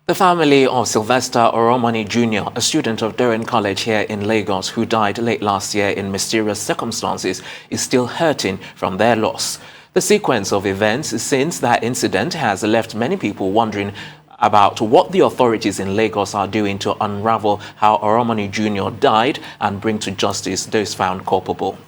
The family of Sylvester Oromoni Junior, a student of Dowen College here in Lagos who died late last year in mysterious circumstances, is still hurting from their loss. The sequence of events since that incident has left many people wondering about what the authorities in Lagos are doing to unravel how Oromoni Junior died and bring to justice those found culpable.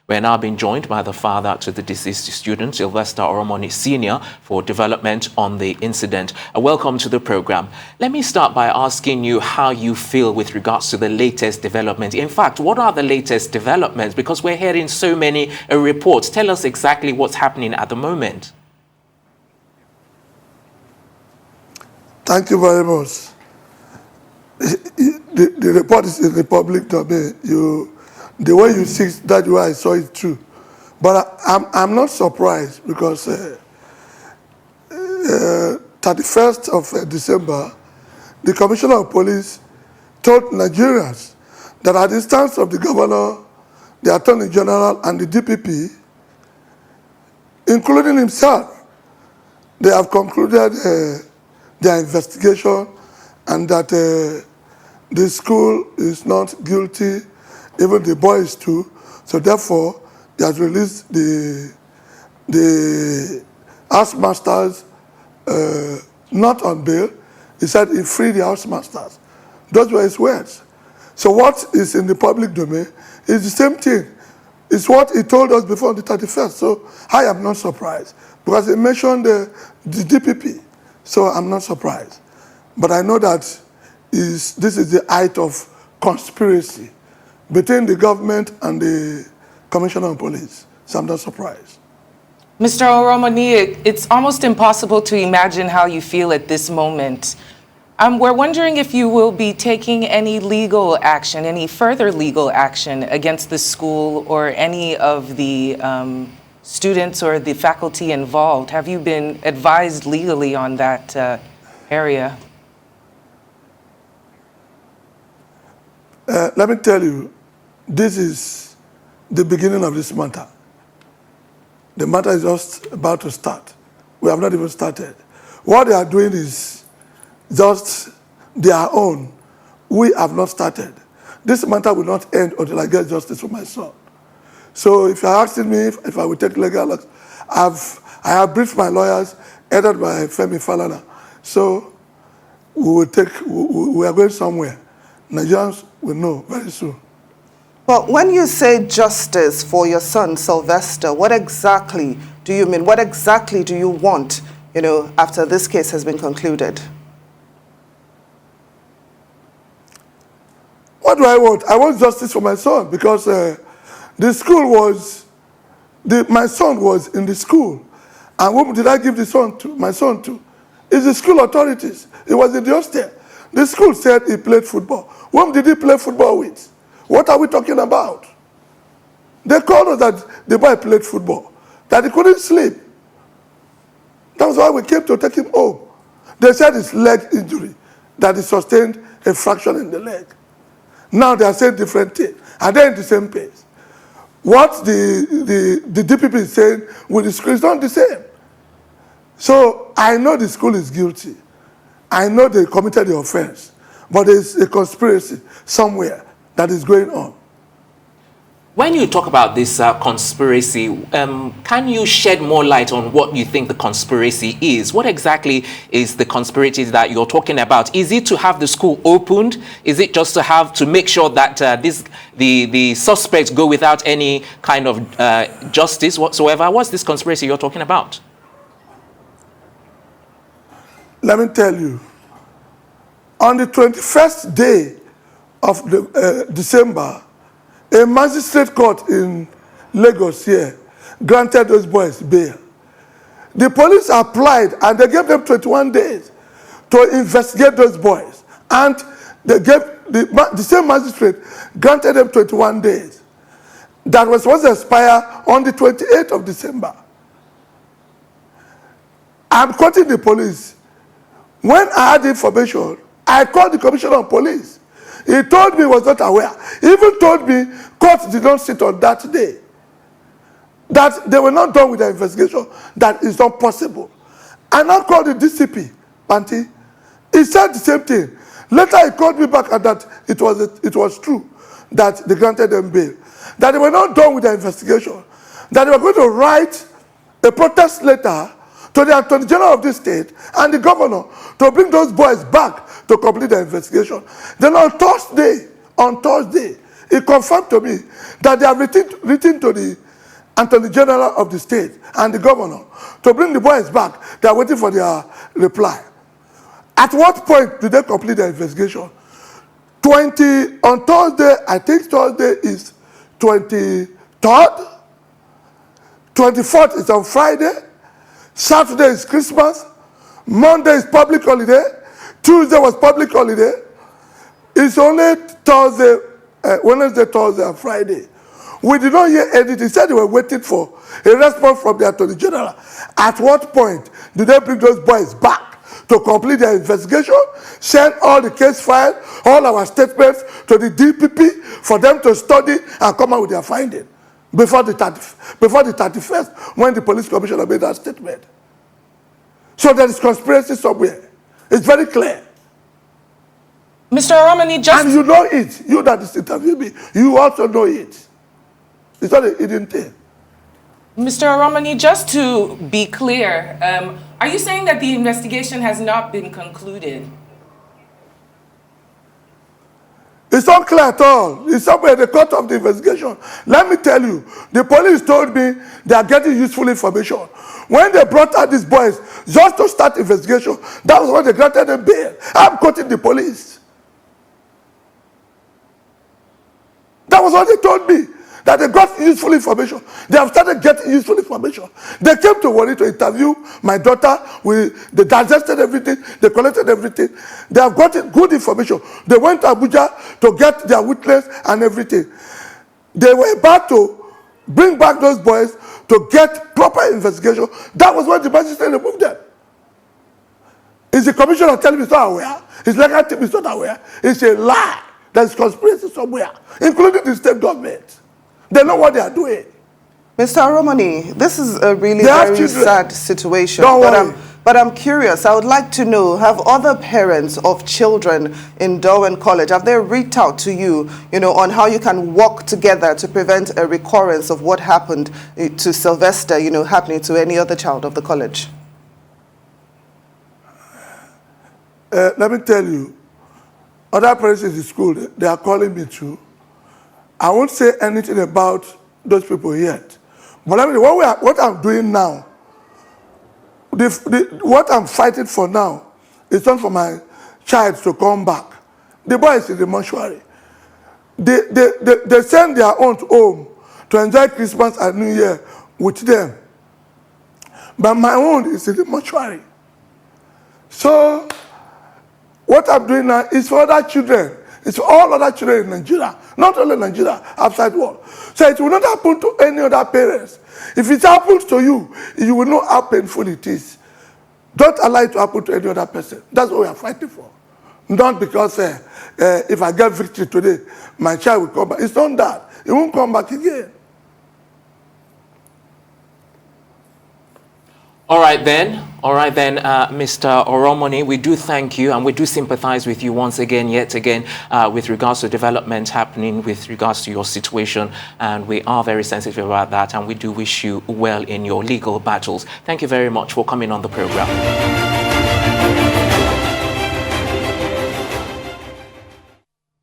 We're now being joined by the father to the deceased student, Sylvester Oromoni Senior, for development on the incident. Welcome to the program. Let me start by asking you how you feel with regards to the latest development. In fact, what are the latest developments? Because we're hearing so many reports. Tell us exactly what's happening at the moment. Thank you very much. The report is in the public domain. The way you see it, that's why I saw it too. But I'm not surprised because 31st of December, the Commissioner of Police told Nigerians that at the instance of the Governor, the Attorney General, and the DPP, including himself, they have concluded their investigation and that the school is not guilty, even the boys too. So therefore, they have released the housemasters not on bail. He said he freed the housemasters. Those were his words. So what is in the public domain is the same thing. It's what he told us before the 31st. So I am not surprised because he mentioned the DPP. So I'm not surprised. But I know that this is the height of conspiracy between the government and the Commissioner of Police. So I'm not surprised. Mr. Oromoni, it's almost impossible to imagine how you feel at this moment. We're wondering if you will be taking any legal action, any further legal action against the school or any of the students or the faculty involved. Have you been advised legally on that area? Let me tell you, this is the beginning of this matter. The matter is just about to start. We have not even started. What they are doing is just their own. We have not started. This matter will not end until I get justice for my son. So if you're asking me if I will take legal action, I have briefed my lawyers, headed by Femi Falana. So we are going somewhere. Nigerians will know very soon. Well, when you say justice for your son, Sylvester, what exactly do you mean? What exactly do you want, after this case has been concluded? What do I want? I want justice for my son because the school was, my son was in the school. And whom did I give my son to? It's the school authorities. He was in the hostel. The school said he played football. Whom did he play football with? What are we talking about? They called us that the boy played football, that he couldn't sleep. That was why we came to take him home. They said it's leg injury, that he sustained a fracture in the leg. Now they are saying different things, and they're in the same pace. What the DPP is saying with the school is not the same. So I know the school is guilty. I know they committed the offense, but there's a conspiracy somewhere that is going on. When you talk about this conspiracy, can you shed more light on what you think the conspiracy is? What exactly is the conspiracy that you're talking about? Is it to have the school opened? Is it just to make sure that the suspects go without any kind of justice whatsoever? What's this conspiracy you're talking about? Let me tell you, on the 21st day of December, a magistrate court in Lagos here granted those boys bail. The police applied and they gave them 21 days to investigate those boys. And they gave the same magistrate granted them 21 days. That was supposed to expire on the 28th of December. I'm quoting the police. When I had information, I called the Commissioner of Police. He told me he was not aware. He even told me court did not sit on that day. That they were not done with the investigation. That is not possible. I now called the DCP, Panti, He said the same thing. Later he called me back and that it was true that they granted them bail. That they were not done with their investigation. That they were going to write a protest letter to the Attorney General of the state and the governor to bring those boys back to complete their investigation. Then on Thursday, he confirmed to me that they have written to the Attorney General of the state and the governor to bring the boys back. They are waiting for their reply. At what point do they complete their investigation? On Thursday, I think Thursday is 23rd. 24th is on Friday. Saturday is Christmas. Monday is public holiday. Tuesday was public holiday. It's only Thursday, Wednesday, Thursday, and Friday. We did not hear anything. He said they were waiting for a response from the Attorney General. At what point do they bring those boys back to complete their investigation, send all the case files, all our statements to the DPP for them to study and come out with their finding before the 31st, when the police commissioner made that statement? So there is conspiracy somewhere. It's very clear. Mr. Oromoni, just... And you know it. You that is interviewing me, you also know it. It's not a hidden thing. Mr. Oromoni, just to be clear, are you saying that the investigation has not been concluded? It's not clear at all. It's somewhere at the cut of the investigation. Let me tell you, the police told me they are getting useful information. When they brought out these boys just to start investigation, that was when they granted them bail. I'm quoting the police. That was what they told me. That they got useful information. They have started getting useful information. They came to Warri to interview my daughter. They digested everything. They collected everything. They have gotten good information. They went to Abuja to get their witness and everything. They were about to bring back those boys to get proper investigation. That was when the magistrate removed them. Is the commissioner telling me he's not aware? His legal team is not aware? It's a lie. There's conspiracy somewhere, including the state government. They know what they are doing. Mr. Oromoni, this is a really very sad situation. But I'm curious. I would like to know, have other parents of children in Dowen College, have they reached out to you, on how you can work together to prevent a recurrence of what happened to Sylvester, happening to any other child of the college? Let me tell you, other parents in the school, they are calling me too. I won't say anything about those people yet. But I mean, what I'm doing now, what I'm fighting for now is not for my child to come back. The boy is in the mortuary. They send their own home to enjoy Christmas and New Year with them. But my own is in the mortuary. So what I'm doing now is for other children. It's for all other children in Nigeria, not only Nigeria, outside the world. So it will not happen to any other parents. If it happens to you, you will know how painful it is. Don't allow it to happen to any other person. That's what we are fighting for. Not because if I get victory today, my child will come back. It's not that. It won't come back again. All right then, Mr. Oromoni, we do thank you and we do sympathize with you once again, yet again, with regards to developments happening with regards to your situation, and we are very sensitive about that, and we do wish you well in your legal battles. Thank you very much for coming on the program.